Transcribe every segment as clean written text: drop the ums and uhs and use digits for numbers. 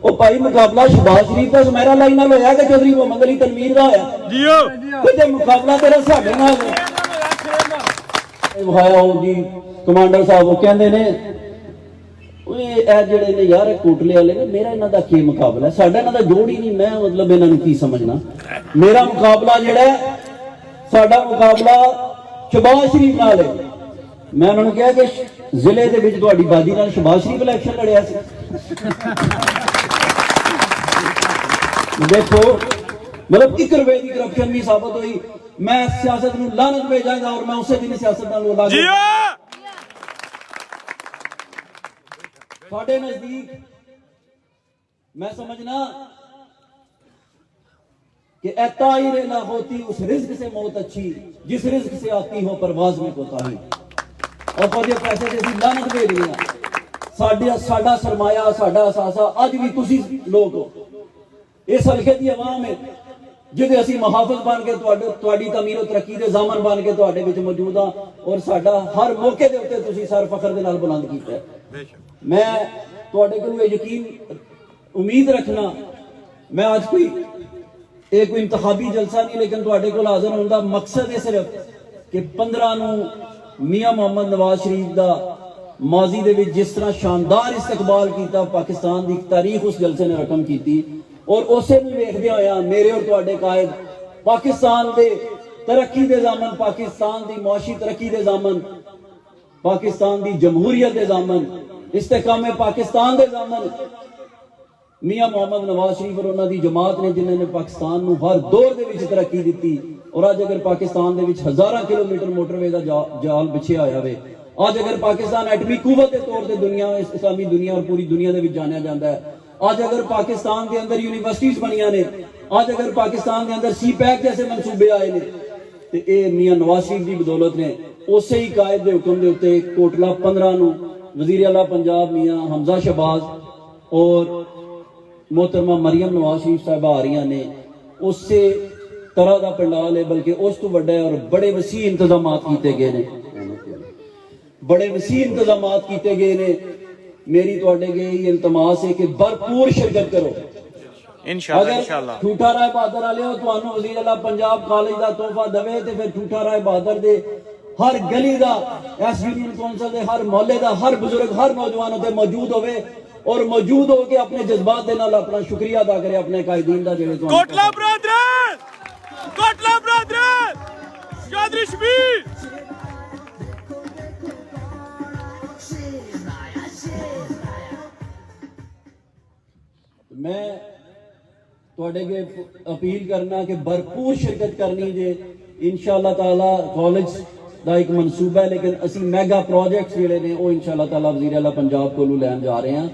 ਉਹ ਭਾਈ ਮੁਕਾਬਲਾ ਸ਼ਬਾਜ਼ ਸ਼ਰੀਫ ਦਾ ਜ਼ਮੈਰਾ ਲਾਈ ਨਾਲ ਹੋਇਆ ਕਿ ਚੌਧਰੀ ਮੁਹੰਮਦ ਅਲੀ ਤਨਵੀਰ ਦਾ ਹੋਇਆ ਜੀਓ ਤੇ ਮੁਕਾਬਲਾ ਤੇਰਾ ਸਾਡੇ ਨਾਲ ਇਹ ਵਿਖਾਇਆ ਉਹ ਜੀ ਕਮਾਂਡਰ ਸਾਹਿਬ ਉਹ ਕਹਿੰਦੇ ਨੇ ਓਏ ਇਹ ਜਿਹੜੇ ਨੇ ਯਾਰ ਕੋਟਲੇ ਵਾਲੇ ਨੇ ਮੇਰਾ ਇਹਨਾਂ ਦਾ ਕੀ ਮੁਕਾਬਲਾ ਸਾਡਾ ਇਹਨਾਂ ਦਾ ਜੋੜ ਹੀ ਨਹੀਂ ਮੈਂ ਮਤਲਬ ਇਹਨਾਂ ਨੂੰ ਕੀ ਸਮਝਣਾ ਮੇਰਾ ਮੁਕਾਬਲਾ ਜਿਹੜਾ ਸਾਡਾ ਮੁਕਾਬਲਾ ਸ਼ਬਾਜ਼ ਸ਼ਰੀਫ ਨਾਲ ਹੈ मैं उन्होंने कहा कि जिले के विच तुहाडी बाजी नाल शहबाज शरीफ इलेक्शन लड़िया सी देखो मतलब 1 रुपए की करप्शन भी साबित हुई मैं सियासत नूं लानत भेजांगा और मैं उसे दिन सियासत नाल लड़ा साडे नजदीक मैं समझना कि ऐताई ना होती उस रिज्क से मौत अच्छी जिस रिज्क से आती हो परवाज में कोताही और कदे पैसे से ਅਸੀਂ ਲਾਨਤ ਭੇਜ ਰਹੇ ਹਾਂ ਸਾਡਾ ਸਰਮਾਇਆ ਸਾਡਾ ਅਸਾਸਾ ਅੱਜ ਵੀ ਤੁਸੀਂ ਲੋਕ ਹੋ ਇਸ ਹਲਕੇ ਦੀ ਆਵਾਮ ਹੈ ਜਿਹਦੇ ਅਸੀਂ ਮੁਹਾਫਿਜ਼ ਬਣ ਕੇ ਤੁਹਾਡੀ ਤਮੀਰ ਤੇ ਤਰੱਕੀ ਦੇ ਜ਼ਾਮਨ ਬਣ ਕੇ ਤੁਹਾਡੇ ਵਿੱਚ ਮੌਜੂਦ ਹਾਂ ਔਰ ਸਾਡਾ ਹਰ ਮੌਕੇ ਦੇ ਉੱਤੇ ਤੁਸੀਂ ਸਰ ਫਖਰ ਦੇ ਨਾਲ ਬੁਲੰਦ ਕੀਤਾ ਹੈ ਮੈਂ ਤੁਹਾਡੇ ਕੋਲ ਇਹ ਯਕੀਨ ਉਮੀਦ ਰੱਖਣਾ ਮੈਂ ਅੱਜ ਕੋਈ ਇੰਤਖਾਬੀ ਜਲਸਾ ਨਹੀਂ ਲੇਕਿਨ ਤੁਹਾਡੇ ਕੋਲ ਹਾਜ਼ਰ ਹੋਣ ਦਾ ਮਕਸਦ ਹੈ ਸਿਰਫ ਕਿ 15 ਨੂੰ मियां मोहम्मद नवाज शरीफ का माजी दे विच जिस तरह शानदार इस्तकबाल किया पाकिस्तान की तारीख उस जलसे ने रकम की और उसे भी वेखदे होया मेरे और तुहाडे कायद पाकिस्तान के तरक्की के जामन पाकिस्तान की मुआशी तरक्की के जामन पाकिस्तान की जमहूरियत के जामन इस्तेकामे पाकिस्तान के जामन मियां मोहम्मद नवाज शरीफ और उन्होंने जमात ने जिन्होंने पाकिस्तान को हर दौर के तरक्की दी और अज अगर पाकिस्तान के हज़ारों किलोमीटर मोटरवे का जाल बिछिया होया वे अज अगर पाकिस्तान एटमी कुवत के तौर पर दुनिया इस्लामी दुनिया और पूरी दुनिया के जानिया जाता है अज अगर पाकिस्तान के अंदर यूनिवर्सिटीज बनिया ने अज अगर पाकिस्तान के अंदर सी पैक जैसे मनसूबे आए ने तो ये मियां नवाज शरीफ की बदौलत ने उस ही कायद के हुक्म के उत्ते कोटला 15 नूं वजीर आला पंजाब मियां हमजा शहबाज और मोहतरमा मरियम नवाज शरीफ साहब आ रही ने उस तरह का पंडाल है बल्कि उस तो बड़ा और बड़े वसी इंतजाम किए गए ने बड़े वसी इंतजाम किए गए ने मेरी तुहाडे अगे इल्तमास है कि भरपूर शिरकत करो इंशाअल्लाह ठूठा राय बहादुर वाले हो तुहानू वजीर आला पंजाब कॉलेज का तोहफा दवे ते फिर ठूठा राय बहादुर दे हर गली का एस यूनियन कौंसल के हर मोहल्ले का हर बुजुर्ग हर नौजवान उत्ते मौजूद होवे और मौजूद होके अपने जज्बात के नाल अपना शुक्रिया अदा करे अपने कायदीन का जेड़े कोटला ब्रदर चौधरी शबीर मैं तुहाडे अगे अपील करना कि भरपूर शिरकत करनी जे इंशाअल्लाह ताला कॉलेज का एक मनसूबा है लेकिन असी मैगा प्रोजेक्ट्स जिहड़े ने वो इंशाअल्लाह ताला वजीर आला पंजाब कोलों लैन जा रहे हैं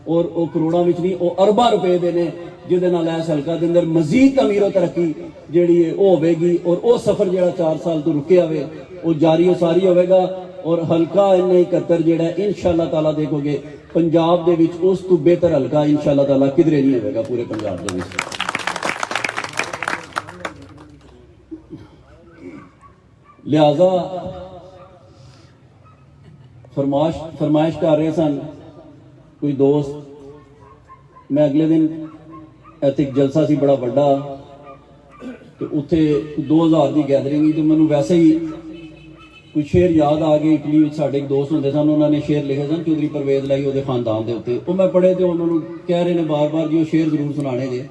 और वो करोड़ों विच नहीं वो अरबां रुपए दे ने जिहदे नाल इस हलका दे अंदर मजीद तमीर और तरक्की जिहड़ी है वो होवेगी और वो सफर जिहड़ा 4 साल तो रुके आवे वो जारी सारी होवेगा और हलका 71 जिहड़ा इंशाअल्लाह ताला देखोगे पंजाब दे विच उस तो बेहतर हलका इंशाअल्लाह ताला किधरे नहीं होवेगा पूरे पंजाब दे विच लिहाजा फरमाइश कर रहे सन कोई दोस्त मैं अगले दिन इत्थे एक जलसा सी बड़ा वड्डा तो उत्थे 2000 की गैदरिंग तो मैनू वैसे ही कुछ शेर याद आ गए इटली में साढ़े एक दोस्त होंगे सन उन्होंने शेर लिखे सन चौधरी परवेज लाई वो खानदान के उत्ते वो मैं पढ़े तो उन्होंने कह रहे हैं बार बार जी वो शेर जरूर सुनाने जे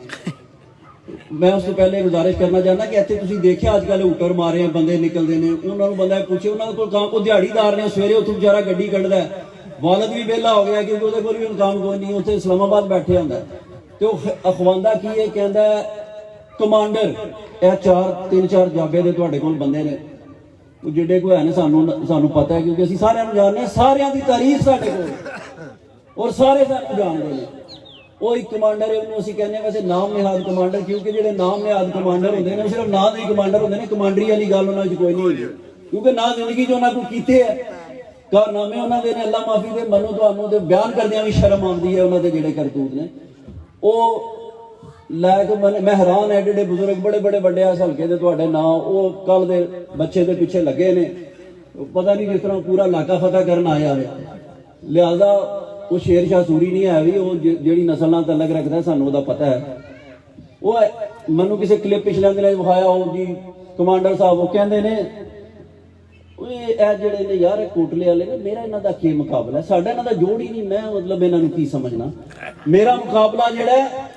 मैं उससे पहले गुजारिश करना चाहना कि इतने तुसीं देखिया अजकल हुटर मारे बंदे निकलते हैं उन्होंने बंदा पूछे उन्होंने कोई दिहाड़ीदार ने सवेरे उत्थों बेचारा गड्डी कढ़दा है वालद भी वेला हो गया क्योंकि उहदे कोल भी काम कोई नहीं उत्थे इस्लामाबाद बैठे होंदा तो अखवांदा की है कहंदा कमांडर यह 3-4 जाबे दे तुहाडे कोल बंदे ने जिहड़े कोई है सानू पता है क्योंकि असीं सारिआं नूं जानदे हां सारिआं दी तारीफ साडे कोल और सारे सानू जानदे ने वो एक कमांडर है उन्होंने कहने वैसे नाम निहाद कमांडर क्योंकि जो नाम निहाद कमांडर होंगे ने सिर्फ ना के कमांडर होंगे ने कमांडरी वाली गल उन्होंने कोई नहीं होगी क्योंकि ना जिंदगी जो उन्होंने कीते है कारनामे उन्होंने ने अल्लाह माफी दे मनो तो बयान करदे भी शर्म आती है उन्होंने जोड़े करतूत ने वो लैके मैं हैरान है एडे बुजुर्ग बड़े बड़े बड़े इस हल्के के तुहाडे नाम वो कल दे बच्चे के पिछे लगे ने पता नहीं जिस तरह पूरा इलाका फतह करना आया है लिहाजा ਉਹ ਸ਼ੇਰ ਸ਼ਾਹ ਸੂਰੀ ਨਹੀਂ ਹੈ ਵੀ, ਉਹ ਜਿਹੜੀ ਨਸਲ ਨਾਲ ਤਲਕ ਰੱਖਦਾ ਸਾਨੂੰ ਉਹਦਾ ਪਤਾ ਹੈ। ਉਹ ਮੈਨੂੰ ਕਿਸੇ ਕਲਿੱਪ ਪਿਛਲੇ ਦਿਨਾਂ ਵਿਖਾਇਆ, ਉਹ ਜੀ ਕਮਾਂਡਰ ਸਾਹਿਬ ਉਹ ਕਹਿੰਦੇ ਨੇ ਓਏ ਇਹ ਜਿਹੜੇ ਨੇ ਯਾਰ ਕੋਟਲੇ ਵਾਲੇ ਨੇ, ਮੇਰਾ ਇਹਨਾਂ ਦਾ ਕੀ ਮੁਕਾਬਲਾ, ਸਾਡਾ ਇਹਨਾਂ ਦਾ ਜੋੜ ਹੀ ਨਹੀਂ, ਮੈਂ ਮਤਲਬ ਇਹਨਾਂ ਨੂੰ ਕੀ ਸਮਝਣਾ। ਮੇਰਾ ਮੁਕਾਬਲਾ ਜਿਹੜਾ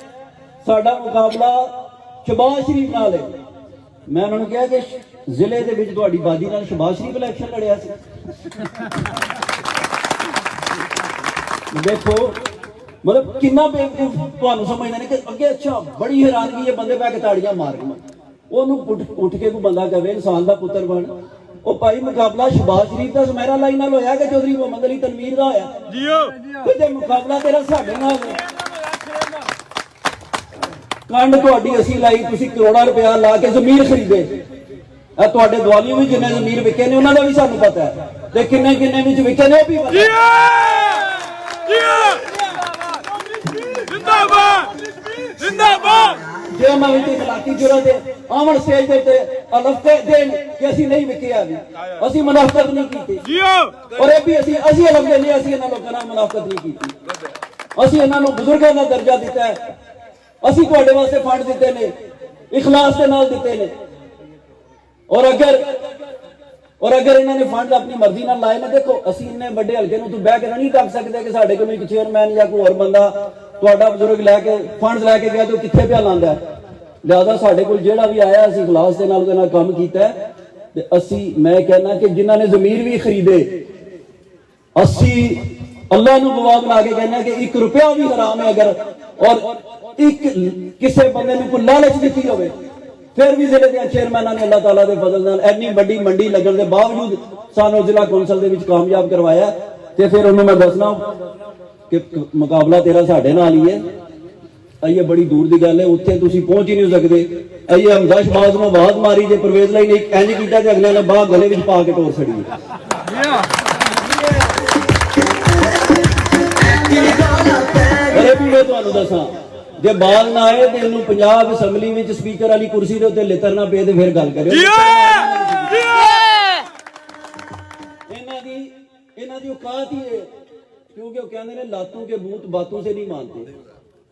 ਸਾਡਾ ਮੁਕਾਬਲਾ ਸ਼ਬਾਜ਼ ਸ਼ਰੀਫ ਨਾਲ ਹੈ। ਮੈਂ ਉਹਨਾਂ ਨੂੰ ਕਿਹਾ ਕਿ ਜ਼ਿਲ੍ਹੇ ਦੇ ਵਿੱਚ ਤੁਹਾਡੀ ਬਾਜੀ ਨਾਲ ਸ਼ਬਾਜ਼ ਸ਼ਰੀਫ ਇਲੈਕਸ਼ਨ ਲੜਿਆ ਸੀ। ਦੇਖੋ ਮਤਲਬ ਕਿੰਨਾ ਬੇਵਕੂਫ ਤੁਹਾਨੂੰ ਸਮਝਦੇ ਨੇ ਕਿ ਅੱਗੇ। ਅੱਛਾ ਬੜੀ ਹੈਰਾਨਗੀ ਹੈ, ਬੰਦੇ ਬੈ ਕੇ ਤਾੜੀਆਂ ਮਾਰ ਕੇ ਉਹਨੂੰ ਉੱਠ ਕੇ ਕੋਈ ਬੰਦਾ ਕਹੇ ਇਨਸਾਨ ਦਾ ਪੁੱਤਰ ਬਣ। ਉਹ ਭਾਈ ਮੁਕਾਬਲਾ ਸ਼ਬਾਜ਼ ਸ਼ਰੀਫ ਦਾ ਜ਼ੁਮੈਰਾ ਲਾਈ ਨਾਲ ਹੋਇਆ ਕਿ ਚੌਧਰੀ ਮੁਹੰਮਦ ਅਲੀ ਤਨਵੀਰ ਦਾ ਹੋਇਆ? ਜੀਓ ਤੇ ਮੁਕਾਬਲਾ ਤੇਰਾ ਸਾਡੇ ਨਾਲ ਹੈ। ਕੰਡ ਤੁਹਾਡੀ ਅਸੀਂ ਲਾਈ, ਤੁਸੀਂ ਕਰੋੜਾਂ ਰੁਪਇਆ ਲਾ ਕੇ ਜ਼ਮੀਰ ਖਰੀਦੇ। ਇਹ ਤੁਹਾਡੇ ਦਵਾਲੀ ਵੀ ਜਿੰਨੇ ਜ਼ਮੀਰ ਵਿਕੇ ਨੇ ਉਹਨਾਂ ਦਾ ਵੀ ਸਾਨੂੰ ਪਤਾ ਹੈ, ਤੇ ਕਿੰਨੇ ਕਿੰਨੇ ਵਿੱਚ ਵਿਕੇ ਨੇ ਉਹ ਵੀ ਪਤਾ। जिंदाबाद जिंदाबाद। ਜੇ ਉਹਨਾਂ ਵਿੱਚ ਇਖਲਾਕੀ ਜੁਰਤ ਹੈ ਆਵਣ ਸਟੇਜ ਦੇ ਉੱਤੇ ਅਲਫਤੇ ਦੇਣ ਕਿ ਅਸੀਂ ਨਹੀਂ ਵਿਕਿਆ ਵੀ, ਅਸੀਂ ਮੁਨਾਫਕਤ ਨਹੀਂ ਕੀਤੀ। ਔਰ ਇਹ ਵੀ ਅਸੀਂ ਅਲਫਤੇ ਨਹੀਂ, ਅਸੀਂ ਇਹਨਾਂ ਲੋਕਾਂ ਨਾਲ ਮੁਨਾਫਕਤ ਨਹੀਂ ਕੀਤੀ। ਅਸੀਂ ਇਹਨਾਂ ਨੂੰ ਬਜ਼ੁਰਗਾਂ ਦਾ ਦਰਜਾ ਦਿੱਤਾ ਹੈ, ਅਸੀਂ ਤੁਹਾਡੇ ਵਾਸਤੇ ਫੰਡ ਦਿੱਤੇ ਨੇ, ਇਖਲਾਸ ਦੇ ਨਾਲ ਦਿੱਤੇ ਨੇ। ਔਰ ਅਗਰ ਇਹਨਾਂ ਨੇ ਫੰਡ ਆਪਣੀ ਮਰਜ਼ੀ ਨਾਲ ਲਾਏ ਨੇ, ਦੇਖੋ ਅਸੀਂ ਇੰਨੇ ਵੱਡੇ ਹਲਕੇ ਨੂੰ ਤੂੰ ਬਹਿ ਕੇ ਨਹੀਂ ਟੱਕ ਸਕਦੇ ਕਿ ਸਾਡੇ ਕੋਲ ਇੱਕ ਚੇਅਰਮੈਨ ਜਾਂ ਕੋਈ ਹੋਰ ਬੰਦਾ ਤੁਹਾਡਾ ਬਜ਼ੁਰਗ ਲੈ ਕੇ ਫੰਡ ਲੈ ਕੇ ਗਿਆ ਤੇ ਉਹ ਕਿੱਥੇ ਪਿਆ ਲਾਂਦਾ। ਲਿਆਦਾ ਸਾਡੇ ਕੋਲ ਜਿਹੜਾ ਵੀ ਆਇਆ ਅਸੀਂ ਇਖਲਾਸ ਦੇ ਨਾਲ ਉਹਦੇ ਨਾਲ ਕੰਮ ਕੀਤਾ ਤੇ ਅਸੀਂ, ਮੈਂ ਕਹਿੰਦਾ ਕਿ ਜਿਨ੍ਹਾਂ ਨੇ ਜ਼ਮੀਰ ਵੀ ਖਰੀਦੇ, ਅਸੀਂ ਅੱਲਾਹ ਨੂੰ ਗਵਾਹ ਬਣਾ ਕੇ ਕਹਿੰਦੇ ਕਿ 1 ਰੁਪਇਆ ਵੀ ਹਰਾਮ ਹੈ ਅਗਰ, ਔਰ ਇੱਕ ਕਿਸੇ ਬੰਦੇ ਨੂੰ ਕੋਈ ਲਾਲਚ ਦਿੱਤੀ ਹੋਵੇ, ਫਿਰ ਵੀ ਜ਼ਿਲ੍ਹੇ ਦੇ ਚੇਅਰਮੈਨਾਂ ਨੇ ਅੱਲਾਹ ਤਾਲਾ ਦੇ ਫਜ਼ਲ ਨਾਲ ਇੰਨੀ ਵੱਡੀ ਮੰਡੀ ਲੱਗਣ ਦੇ ਬਾਵਜੂਦ ਸਾਨੂੰ ਜ਼ਿਲ੍ਹਾ ਕੌਂਸਲ ਦੇ ਵਿੱਚ ਕਾਮਯਾਬ ਕਰਵਾਇਆ। ਤੇ ਫਿਰ ਉਹਨੂੰ ਮੈਂ ਦੱਸਣਾ ਕਿ ਮੁਕਾਬਲਾ ਤੇਰਾ ਸਾਡੇ ਨਾਲ ਹੀ ਹੈ। ਇਹ ਬੜੀ ਦੂਰ ਦੀ ਗੱਲ ਹੈ, ਉੱਥੇ ਤੁਸੀਂ ਪਹੁੰਚ ਹੀ ਨਹੀਂ ਸਕਦੇ। ਇਹ ਹਮਜ਼ਾ ਸ਼ਬਾਜ਼ ਨੂੰ ਆਵਾਜ਼ ਮਾਰੀ ਜੇ ਪਰਵੇਜ਼ ਲਈ ਨੇ ਇੰਜ ਕੀਤਾ ਤੇ ਅਗਲੇ ਨੇ ਬਾਹ ਗਲੇ ਵਿੱਚ ਪਾ ਕੇ ਟੋਰ ਛੜੀ। ਇਹ ਵੀ ਮੈਂ ਤੁਹਾਨੂੰ ਦੱਸਾਂ, ਜੇ ਬਾਲ ਨਾ ਆਏ ਤੇ ਇਹਨੂੰ ਪੰਜਾਬ ਅਸੈਂਬਲੀ ਵਿੱਚ ਸਪੀਕਰ ਵਾਲੀ ਕੁਰਸੀ ਦੇ ਉੱਤੇ ਲਿੱਤਰ ਨਾ ਪਏ ਤੇ ਫਿਰ ਗੱਲ ਕਰਿਓ। ਇਹਨਾਂ ਦੀ ਔਕਾਤ ਹੀ ਹੈ, ਕਿਉਂਕਿ ਉਹ ਕਹਿੰਦੇ ਨੇ ਲਾਤੋਂ ਕੇ ਬੂਤ ਬਾਤੋਂ ਸੇ ਨਹੀਂ ਮਾਨਤੇ।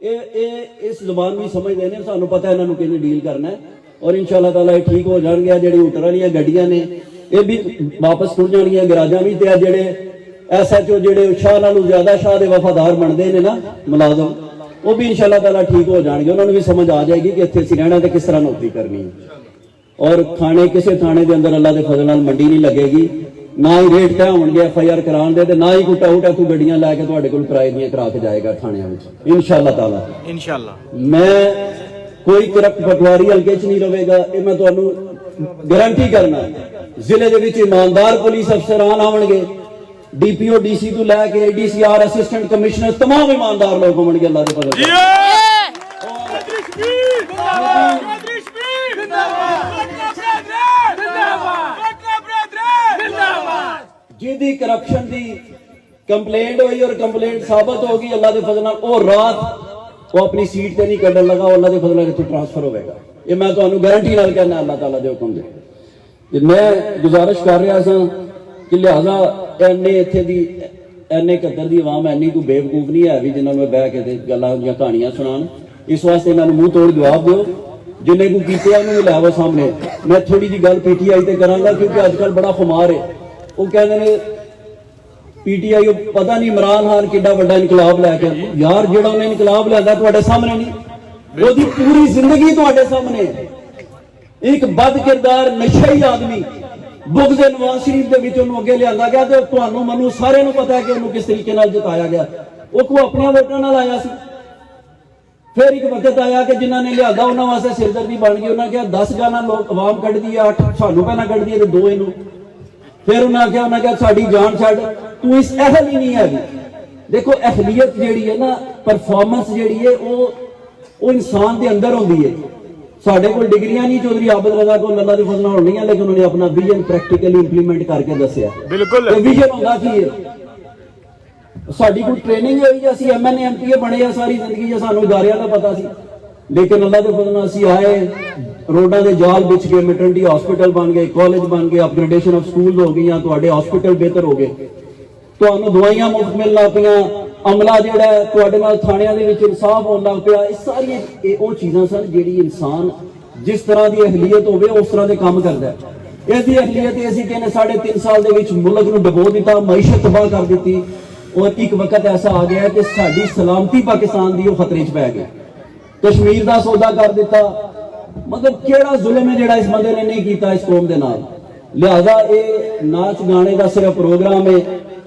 ਇਹ ਇਸ ਜ਼ੁਬਾਨ ਵੀ ਸਮਝਦੇ ਨੇ, ਸਾਨੂੰ ਪਤਾ ਇਹਨਾਂ ਨੂੰ ਕਿਵੇਂ ਡੀਲ ਕਰਨਾ ਹੈ। ਔਰ ਇਨਸ਼ਾਅੱਲਾ ਤਾਲਾ ਇਹ ਠੀਕ ਹੋ ਜਾਣਗੇ। ਜਿਹੜੀ ਹੁਟਰ ਵਾਲੀਆਂ ਗੱਡੀਆਂ ਨੇ ਇਹ ਵੀ ਵਾਪਸ ਖੁੱਲ ਜਾਣਗੀਆਂ ਗਰਾਜਾਂ ਵਿੱਚ। ਤੇ ਜਿਹੜੇ SHO ਜਿਹੜੇ ਸ਼ਾਹ ਨਾਲੋਂ ਜ਼ਿਆਦਾ ਸ਼ਾਹ ਦੇ ਵਫਾਦਾਰ ਬਣਦੇ ਨੇ ਨਾ ਮੁਲਾਜ਼ਮ, ਉਹ ਵੀ ਇਨਸ਼ਾਅੱਲਾ ਤਾਲਾ ਠੀਕ ਹੋ ਜਾਣਗੇ। ਉਹਨਾਂ ਨੂੰ ਵੀ ਸਮਝ ਆ ਜਾਏਗੀ ਕਿ ਇੱਥੇ ਅਸੀਂ ਰਹਿਣਾ ਤੇ ਕਿਸ ਤਰ੍ਹਾਂ ਨੌਕਰੀ ਕਰਨੀ ਹੈ। ਔਰ ਥਾਣੇ, ਕਿਸੇ ਥਾਣੇ ਦੇ ਅੰਦਰ ਅੱਲਾ ਦੇ ਫਜ਼ਲ ਨਾਲ ਮੰਡੀ ਨਹੀਂ ਲੱਗੇਗੀ, ਨਾ ਹੀ ਰੇਟ ਤੈਅ ਹੋਣਗੇ FIR ਕਰਾਉਣ ਦੇ, ਤੇ ਨਾ ਹੀ ਕੋਈ ਟਾਊ ਗੱਡੀਆਂ ਲੈ ਕੇ ਤੁਹਾਡੇ ਕੋਲ ਕਿਰਾਏ ਦੀਆਂ ਕਰਾ ਕੇ ਜਾਏਗਾ ਥਾਣਿਆਂ ਵਿੱਚ ਇਨਸ਼ਾਅੱਲਾ ਤਾਲਾ। इंशाल्लाह ਮੈਂ ਕੋਈ ਕਰਪਟ ਪਟਵਾਰੀ ਹਲਕੇ 'ਚ ਨਹੀਂ ਰਹੇਗਾ, ਇਹ ਮੈਂ ਤੁਹਾਨੂੰ ਗਾਰੰਟੀ ਕਰਨਾ। ਜ਼ਿਲ੍ਹੇ ਦੇ ਵਿੱਚ ਇਮਾਨਦਾਰ ਪੁਲਿਸ ਅਫਸਰਾਨ ਆਉਣਗੇ, DPO DC ਤੋਂ ਲੈ ਕੇ ADCR ਅਸਿਸਟੈਂਟ ਕਮਿਸ਼ਨਰ तमाम ईमानदार लोग होंगे अल्लाह के फजल जिदी करप्शन दी कंप्लेंट हुई और कंप्लेंट साबित होगी अल्लाह के फजल नाल और रात वो अपनी सीट ते नहीं कढन लगा, अल्लाह के फजल नाल इत्थे ट्रांसफर होवेगा। ये मैं तुहानू गारंटी नाल कहना अल्लाह ताला दे हुक्म दे। मैं गुजारिश कर रहा सां कि लिहाजा एने इत्थे दी एने कदर दी आवाम एनी कोई बेवकूफ नहीं है भी जिन्होंने मैं बह के गल्लां दी कहानियां सुनान। इस वास्ते इन्हां नूं मूंह तोड़ जवाब दिओ, जिन्हें को कीते उन्होंने भी लाओ सामने। मैं थोड़ी जी गल PTI ते करांगा क्योंकि अजकल बड़ा खुमार है। वो कहते हैं PTI पता नहीं इमरान खान किड्डा वड्डा इनकलाब लैके, यार जिहड़ा उन्हें इनकलाब लिआंदा तुहाडे सामने नहीं, ओदी पूरी जिंदगी तुहाडे सामने। एक बद किरदार नशई आदमी बुग़्ज़ नवाज शरीफ दे विच उहनूं अगे लिआंदा गया ते तुहानूं मैनूं सारिआं नूं पता है कि उहनूं किस तरीके नाल जिताया गया। वो को अपने वोटां नाल आया सी। फिर एक वक्त आया कि जिन्हां ने लिआंदा उन्हां वास्ते सिरदर्दी बन गई। उन्हां कहा 10 गाना लोग आवाम कढदी है, 8 सानूं पहलां कढदी है ते 2 इहनूं। फिर उन्हां कहा साडी जान छड्ड, तू इस अहल ही नहीं है। देखो अहलियत जिहड़ी है ना, परफॉर्मेंस जिहड़ी है वो इंसान के अंदर होंदी है। साढ़े को डिग्रियां नहीं चौधरी आबद रजा को अल्लाह के फजल नाल होणीआं, लेकिन उन्होंने अपना विजन प्रैक्टिकली इंप्लीमेंट करके दस्सिआ। बिल्कुल विजन होंदा की है, साडी कोई ट्रेनिंग होई, असीं MNA MPA बने आ सारी जिंदगी, सानूं इदारियां दा पता सी। लेकिन अल्लाह के फजल नाल असीं आए, रोडां दे जाल बिछ गए, मैटरनिटी हॉस्पिटल बन गए, कॉलेज बन गए, अपग्रेडेशन ऑफ स्कूल हो गई, तुहाडे हॉस्पिटल बेहतर हो गए, तुहानूं दवाइयां मुफ्त मिलना पियां, ਅਮਲਾ ਜਿਹੜਾ ਹੈ ਤੁਹਾਡੇ ਨਾਲ ਥਾਣਿਆਂ ਦੇ ਵਿੱਚ ਇਨਸਾਫ ਹੋਣ ਲੱਗ ਪਿਆ। ਇਹ ਸਾਰੀਆਂ ਉਹ ਚੀਜ਼ਾਂ ਸਨ ਜਿਹੜੀ ਇਨਸਾਨ ਜਿਸ ਤਰ੍ਹਾਂ ਦੀ ਅਹਲੀਅਤ ਹੋਵੇ ਉਸ ਤਰ੍ਹਾਂ ਦੇ ਕੰਮ ਕਰਦਾ ਹੈ। ਇਹਦੀ ਅਹਲੀਅਤ ਅਸੀਂ ਕਹਿੰਦੇ 3.5 ਸਾਲ ਦੇ ਵਿੱਚ ਮੁਲਕ ਨੂੰ ਡੁਬੋ ਦਿੱਤਾ, ਮਈਸ਼ਤ ਤਬਾਹ ਕਰ ਦਿੱਤੀ। ਔਰ ਇੱਕ ਵਕਤ ਐਸਾ ਆ ਗਿਆ ਕਿ ਸਾਡੀ ਸਲਾਮਤੀ ਪਾਕਿਸਤਾਨ ਦੀ ਉਹ ਖਤਰੇ 'ਚ ਪੈ ਗਈ। ਕਸ਼ਮੀਰ ਦਾ ਸੌਦਾ ਕਰ ਦਿੱਤਾ। ਮਤਲਬ ਕਿਹੜਾ ਜ਼ੁਲਮ ਹੈ ਜਿਹੜਾ ਇਸ ਬੰਦੇ ਨੇ ਨਹੀਂ ਕੀਤਾ ਇਸ ਕੌਮ ਦੇ ਨਾਲ। ਲਿਹਾਜ਼ਾ ਇਹ ਨਾਚ ਗਾਣੇ ਦਾ ਸਿਰਫ ਪ੍ਰੋਗਰਾਮ ਹੈ।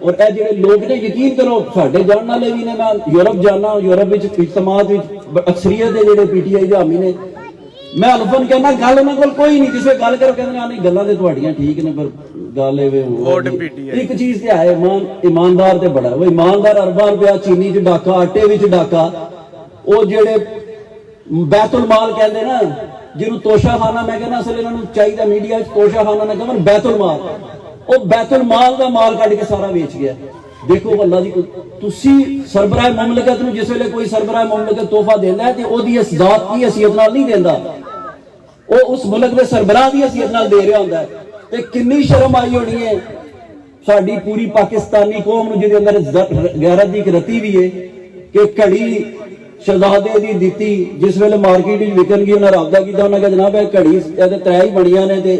ਔਰ ਇਹ ਜਿਹੜੇ ਲੋਕ ਨੇ, ਯਕੀਨ ਕਰੋ ਸਾਡੇ ਜਾਣਨ ਵਾਲੇ ਵੀ ਨੇ, ਮੈਂ ਯੂਰਪ ਜਾਣਾ, ਯੂਰਪ ਵਿੱਚ ਇਜਤਮਾਤ ਵਿੱਚ ਅਕਸਰੀਅਤ ਦੇ ਜਿਹੜੇ ਪੀਟੀਆਈ ਦੇ ਹਾਮੀ ਨੇ, ਮੈਂ ਹਲਫਨ ਕਹਿੰਦਾ ਗੱਲ ਉਹਨਾਂ ਕੋਲ ਕੋਈ ਨਹੀਂ। ਕਿਸੇ ਗੱਲ ਕਰੋ ਕਹਿੰਦੇ ਨਹੀਂ ਗੱਲਾਂ ਤੇ ਤੁਹਾਡੀਆਂ ਠੀਕ ਨੇ ਪਰ ਗੱਲ ਇੱਕ ਚੀਜ਼ ਤੇ ਹੈ ਇਮਾਨਦਾਰ ਤੇ ਬੜਾ ਉਹ ਇਮਾਨਦਾਰ ਅਰਬਾਂ ਰੁਪਇਆ ਚੀਨੀ 'ਚ ਡਾਕਾ, ਆਟੇ ਵਿੱਚ ਡਾਕਾ, ਉਹ ਜਿਹੜੇ ਬੈਤੁਲ ਮਾਲ ਕਹਿੰਦੇ ਨਾ ਜਿਹਨੂੰ ਤੋਸ਼ਾਖਾਨਾ, ਮੈਂ ਕਹਿੰਦਾ ਅਸਲ ਇਹਨਾਂ ਨੂੰ ਚਾਹੀਦਾ ਮੀਡੀਆ 'ਚ ਤੋਸ਼ਾਖਾਨਾ ਨਾ ਕਹਣ, ਬੈਤੁਲ ਮਾਲ। ਉਹ ਬੈਤੁਲ ਮਾਲ ਦਾ ਮਾਲ ਕੱਢ ਕੇ ਸਾਰਾ ਵੇਚ ਗਿਆ। ਦੇਖੋ ਅੱਲਾ ਦੀ, ਤੁਸੀਂ ਸਰਬਰਾਹ ਮੁਮਲਕਤ ਨੂੰ ਜਿਸ ਵੇਲੇ ਕੋਈ ਸਰਬਰਾਹ ਮੁਮਲਕਤ ਤੋਹਫਾ ਦਿੰਦਾ ਹੈ ਤੇ ਉਹਦੀ ਇਸ ਜ਼ਾਤ ਦੀ ਹਸੀਅਤ ਨਾਲ ਨਹੀਂ ਦਿੰਦਾ, ਉਹ ਉਸ ਮੁਲਕ ਦੇ ਸਰਬਰਾਹ ਦੀ ਹਸੀਅਤ ਨਾਲ ਦੇ ਰਿਹਾ ਹੁੰਦਾ ਹੈ। ਤੇ ਕਿੰਨੀ ਸ਼ਰਮ ਆਈ ਹੋਣੀ ਹੈ ਸਾਡੀ ਪੂਰੀ ਪਾਕਿਸਤਾਨੀ ਕੌਮ ਨੂੰ ਜਿਹਦੇ ਅੰਦਰ ਗੈਰਤ ਦੀ ਇੱਕ ਰਤੀ ਵੀ ਹੈ ਕਿ ਘੜੀ ਸ਼ਹਿਜ਼ਾਦੇ ਦੀ ਦਿੱਤੀ ਜਿਸ ਵੇਲੇ ਮਾਰਕੀਟ ਵਿੱਚ ਵਿਕਣ ਗਈ, ਉਹਨਾਂ ਰਾਬਤਾ ਕੀਤਾ, ਉਹਨਾਂ ਕਿਹਾ ਜਨਾਬ ਇਹ ਘੜੀ ਇਹਦੇ ਤੈ ਹੀ ਬਣੀਆਂ ਨੇ। ਤੇ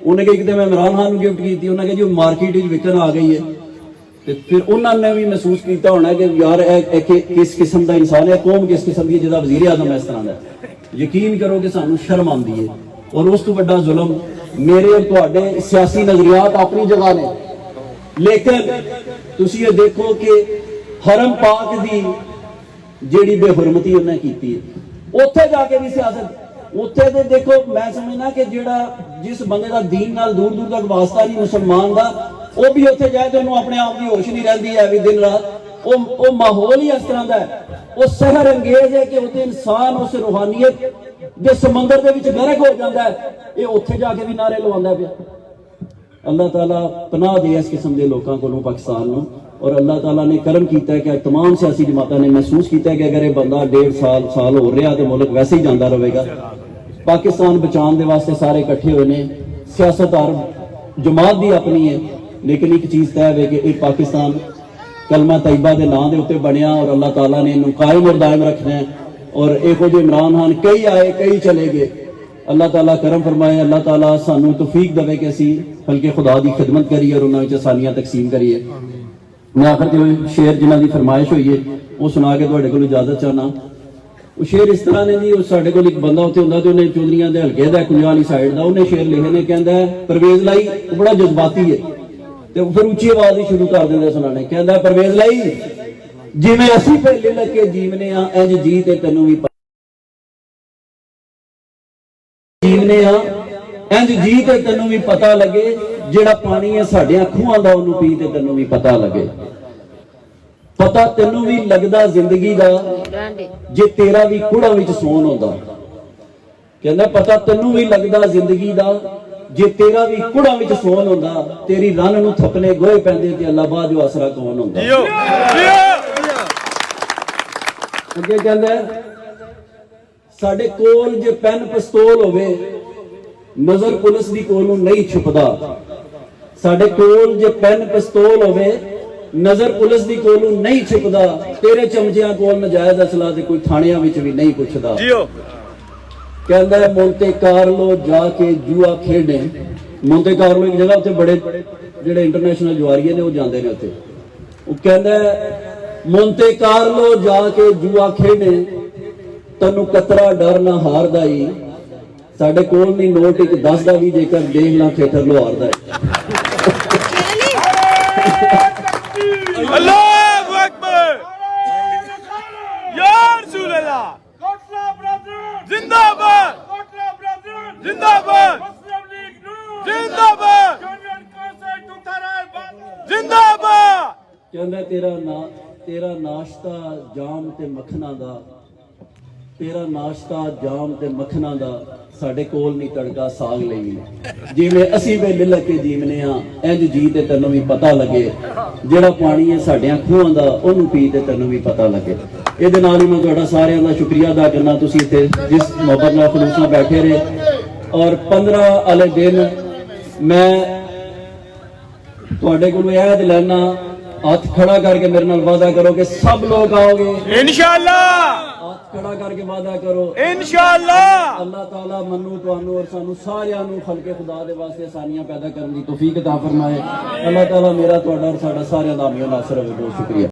ਉਹਨੇ ਕਿਹਾ ਇੱਕ ਤੇ ਮੈਂ ਇਮਰਾਨ ਖਾਨ ਨੂੰ ਗਿਫਟ ਕੀਤੀ, ਉਹਨਾਂ ਕਿਹਾ ਜੀ ਉਹ ਮਾਰਕੀਟ ਵਿੱਚ ਵਿਕਣ ਆ ਗਈ ਹੈ। ਤੇ ਫਿਰ ਉਹਨਾਂ ਨੇ ਵੀ ਮਹਿਸੂਸ ਕੀਤਾ ਹੋਣਾ ਕਿ ਯਾਰ ਇਹ ਕਿਸ ਕਿਸਮ ਦਾ ਇਨਸਾਨ ਹੈ, ਕੌਮ ਕਿਸ ਕਿਸਮ ਦੀ ਜਿਹਦਾ ਵਜ਼ੀਰ ਆਜ਼ਮ ਇਸ ਤਰ੍ਹਾਂ ਦਾ। ਯਕੀਨ ਕਰੋ ਕਿ ਸਾਨੂੰ ਸ਼ਰਮ ਆਉਂਦੀ ਹੈ। ਔਰ ਉਸ ਤੋਂ ਵੱਡਾ ਜ਼ੁਲਮ ਮੇਰੇ ਔਰ ਤੁਹਾਡੇ ਸਿਆਸੀ ਨਜ਼ਰੀਆਤ ਆਪਣੀ ਜਗ੍ਹਾ ਨੇ, ਲੇਕਿਨ ਤੁਸੀਂ ਇਹ ਦੇਖੋ ਕਿ ਹਰਮ ਪਾਕ ਦੀ ਜਿਹੜੀ ਬੇਹੁਰਮਤੀ ਉਹਨੇ ਕੀਤੀ ਹੈ, ਉੱਥੇ ਜਾ ਕੇ ਵੀ ਸਿਆਸਤ, ਉੱਥੇ ਤੇ ਦੇਖੋ ਮੈਂ ਸਮਝਣਾ ਕਿ ਜਿਹੜਾ ਜਿਸ ਬੰਦੇ ਦਾ ਦੀਨ ਨਾਲ ਦੂਰ ਦੂਰ ਤੱਕ ਵਾਸਤਾ ਨਹੀਂ ਮੁਸਲਮਾਨ ਦਾ, ਉਹ ਵੀ ਉੱਥੇ ਜਾਏ ਤੇ ਉਹਨੂੰ ਆਪਣੇ ਆਪ ਦੀ ਹੋਸ਼ ਨਹੀਂ ਰਹਿੰਦੀ ਹੈ ਵੀ ਦਿਨ ਰਾਤ। ਉਹ ਮਾਹੌਲ ਹੀ ਇਸ ਤਰ੍ਹਾਂ ਦਾ ਹੈ, ਉਹ ਸਹਿਰ ਅੰਗੇਜ਼ ਹੈ ਕਿ ਉੱਥੇ ਇਨਸਾਨ ਉਸ ਰੂਹਾਨੀਅਤ ਦੇ ਸਮੁੰਦਰ ਦੇ ਵਿੱਚ ਗਰਕ ਹੋ ਜਾਂਦਾ ਹੈ। ਇਹ ਉੱਥੇ ਜਾ ਕੇ ਵੀ ਨਾਰੇ ਲਵਾਉਂਦਾ ਪਿਆ। ਅੱਲਾਹ ਤਾਲਾ ਪਨਾਹ ਦੇ ਇਸ ਕਿਸਮ ਦੇ ਲੋਕਾਂ ਕੋਲੋਂ ਪਾਕਿਸਤਾਨ ਨੂੰ। ਔਰ ਅੱਲਾਹ ਤਾਲਾ ਨੇ ਕਰਮ ਕੀਤਾ ਹੈ ਕਿ तमाम ਸਿਆਸੀ ਜਮਾਤਾਂ ਨੇ ਮਹਿਸੂਸ ਕੀਤਾ ਹੈ ਕਿ ਅਗਰ ਇਹ ਬੰਦਾ 1.5 ਸਾਲ ਹੋ ਰਿਹਾ ਤੇ ਮੁਲਕ ਵੈਸੇ ਹੀ ਜਾਂਦਾ ਰਹੇਗਾ। ਪਾਕਿਸਤਾਨ ਬਚਾਉਣ ਦੇ ਵਾਸਤੇ ਸਾਰੇ ਇਕੱਠੇ ਹੋਏ ਨੇ। ਸਿਆਸਤ ਹਰ ਜਮਾਤ ਦੀ ਆਪਣੀ ਹੈ, ਲੇਕਿਨ ਇੱਕ ਚੀਜ਼ ਤੈਅ ਹੈ ਕਿ ਇਹ ਪਾਕਿਸਤਾਨ ਕਲਮਾ ਤੈयबा ਦੇ ਨਾਂ ਦੇ ਉੱਤੇ ਬਣਿਆ ਔਰ ਅੱਲਾਹ ਤਾਲਾ ਨੇ ਇਹਨੂੰ ਕਾਇਮ ਔਰ ਦਾਇਮ ਰੱਖਣਾ ਹੈ। ਔਰ ਇਹੋ ਜਿਹੇ ਇਮਰਾਨ ਖਾਨ ਕਈ ਆਏ ਕਈ ਚਲੇ ਗਏ। ਅੱਲਾਹ ਤਾਲਾ ਕਰਮ ਫਰਮਾਏ, ਅੱਲਾਹ ਤਾਲਾ ਸਾਨੂੰ ਤੌਫੀਕ ਦੇਵੇ ਕਿ ਅਸੀਂ ਬਲਕਿ ਖੁਦਾ ਦੀ ਖਿਦਮਤ ਕਰੀਏ ਔਰ ਉਹਨਾਂ ਵਿੱਚ ਆਸਾਨੀਆਂ ਤਕਸੀਮ ਕਰੀਏ। मैं आखिर जो शेर जिन्हों की फरमाइश हुई है वो सुना के तुहाडे कोल इजाजत चाहना। वो शेर इस तरह ने जी, साडे कोल एक बंदा उत्थे हुंदा ते उन्हें चौधरीआं दे हलके दा कुंजा वाली साइड दा उन्हें शेर लिखे ने, कहंदा है परवेज लाई बड़ा जज्बाती है ते फिर उच्ची आवाज ही शुरू कर दिंदा सुनाने। कहंदा परवेज लाई जिवें असीं पहले लगे जीवने आ इंज जी ते तैनूं भी जीवने आ इंज जी ते तैनूं भी पता लगे, ਜਿਹੜਾ ਪਾਣੀ ਹੈ ਸਾਡੀਆਂ ਖੂਹਾਂ ਦਾ ਉਹਨੂੰ ਪੀ ਤੇ ਤੈਨੂੰ ਵੀ ਪਤਾ ਲੱਗੇ। ਪਤਾ ਤੈਨੂੰ ਵੀ ਲੱਗਦਾ ਜ਼ਿੰਦਗੀ ਦਾ ਜੇ ਤੇਰਾ ਵੀ ਕੁੜਾ ਵਿੱਚ ਸੌਣ ਹੁੰਦਾ। ਕਹਿੰਦਾ ਪਤਾ ਤੈਨੂੰ ਵੀ ਲੱਗਦਾ ਜ਼ਿੰਦਗੀ ਦਾ ਜੇ ਤੇਰਾ ਵੀ ਕੁੜਾ ਵਿੱਚ ਸੌਣ ਹੁੰਦਾ। ਤੇਰੀ ਰੰਨ ਨੂੰ ਥੱਪਨੇ ਗੋਹੇ ਪੈਂਦੇ ਤੇ ਅੱਲਾ ਬਾਝੋ ਆਸਰਾ ਕੌਣ ਹੁੰਦਾ। ਅੱਗੇ ਕਹਿੰਦਾ ਸਾਡੇ ਕੋਲ ਜੇ ਪੈਨ ਪਿਸਤੌਲ ਹੋਵੇ ਨਜ਼ਰ ਪੁਲਿਸ ਦੀ ਕੋਲੋਂ ਨਹੀਂ ਛੁਪਦਾ। ਸਾਡੇ ਕੋਲ ਜੇ ਪੈਨ ਪਿਸਤੌਲ ਹੋਵੇ ਨਜ਼ਰ ਪੁਲਿਸ ਦੀ ਕੋਲੋਂ ਨਹੀਂ ਛੁਪਦਾ। ਤੇਰੇ ਚਮਚਿਆਂ ਕੋਲ ਨਜਾਇਜ਼ ਅਸਲਾ ਤੇ ਕੋਈ ਥਾਣਿਆਂ ਵਿੱਚ ਵੀ ਨਹੀਂ ਪੁੱਛਦਾ। ਕਹਿੰਦਾ ਮੋਂਟੇ ਕਾਰਲੋ ਜਾ ਕੇ ਜੂਆ ਖੇਡੇ। ਮੋਂਟੇ ਕਾਰਲੋ ਇੱਕ ਜਗ੍ਹਾ ਉੱਥੇ ਬੜੇ ਜਿਹੜੇ ਇੰਟਰਨੈਸ਼ਨਲ ਜੁਆਰੀਏ ਨੇ ਉਹ ਜਾਂਦੇ ਨੇ ਉੱਥੇ। ਉਹ ਕਹਿੰਦਾ ਮੋਂਟੇ ਕਾਰਲੋ ਜਾ ਕੇ ਜੂਆ ਖੇਡੇ ਤੈਨੂੰ ਕਤਰਾ ਡਰ ਨਾ ਹਾਰਦਾ ਹੀ। ਸਾਡੇ ਕੋਲ ਨਹੀਂ ਨੋਟ ਇੱਕ 10 ਦਾ ਵੀ ਜੇਕਰ ਦੇਖ ਲਾਂ ਥੀਏਟਰ ਲੋਹਾਰ ਦਾ अल्लाहु अकबर या रसूल अल्लाह कोटला ब्रदर जिंदाबाद कोटला ब्रदर जिंदाबाद मुस्लिम लीग नूर जिंदाबाद यूनियन कांग्रेस टुथरा जिंदाबाद। ਕਹਿੰਦਾ ਤੇਰਾ ਨਾਸ਼ਤਾ ਜਾਮ ਤੇ ਮੱਖਣਾ ਦਾ, ਤੇਰਾ ਨਾਸ਼ਤਾ ਜਾਮ ਤੇ ਮੱਖਣਾ ਦਾ ਸਾਡੇ ਕੋਲ ਨਹੀਂ ਤੜਕਾ ਸਾਗ ਲਈ। ਜਿਵੇਂ ਅਸੀਂ ਵੇਲੇ ਲੱਗੇ ਜੀਵਨੇ ਆ ਇੰਜ ਜੀ ਤੇ ਤੈਨੂੰ ਵੀ ਪਤਾ ਲੱਗੇ। ਜਿਹੜਾ ਪਾਣੀ ਹੈ ਸਾਡਿਆਂ ਖੂਹਾਂ ਦਾ ਉਹਨੂੰ ਪੀ ਤੇ ਤੈਨੂੰ ਵੀ ਪਤਾ ਲੱਗੇ। ਇਹਦੇ ਨਾਲ ਹੀ ਮੈਂ ਤੁਹਾਡਾ ਸਾਰਿਆਂ ਦਾ ਸ਼ੁਕਰੀਆ ਅਦਾ ਕਰਨਾ। ਤੁਸੀਂ ਇੱਥੇ ਜਿਸ ਮੁਹੱਬਤ ਨਾਲ ਖਲੂਸ ਨਾਲ ਬੈਠੇ ਰਹੇ। ਔਰ 15 ਵਾਲੇ ਦਿਨ ਮੈਂ ਤੁਹਾਡੇ ਕੋਲੋਂ ਇਹ ਲੈਣਾ हथ खड़ा करके मेरे नाल वादा करो कि सब लोग आओगे। इंशाअल्लाह, हथ खड़ा करके वादा करो। इंशाअल्लाह। अल्लाह ताला मनु तुहानू और सानू सारियां नू खलके खुदा दे वास्ते आसानियां पैदा करने की तौफीक अता फरमाए। अल्लाह ताला मेरा तुहाडा और साडा सारियां दा अमीन नासर होवे। बहुत शुक्रिया।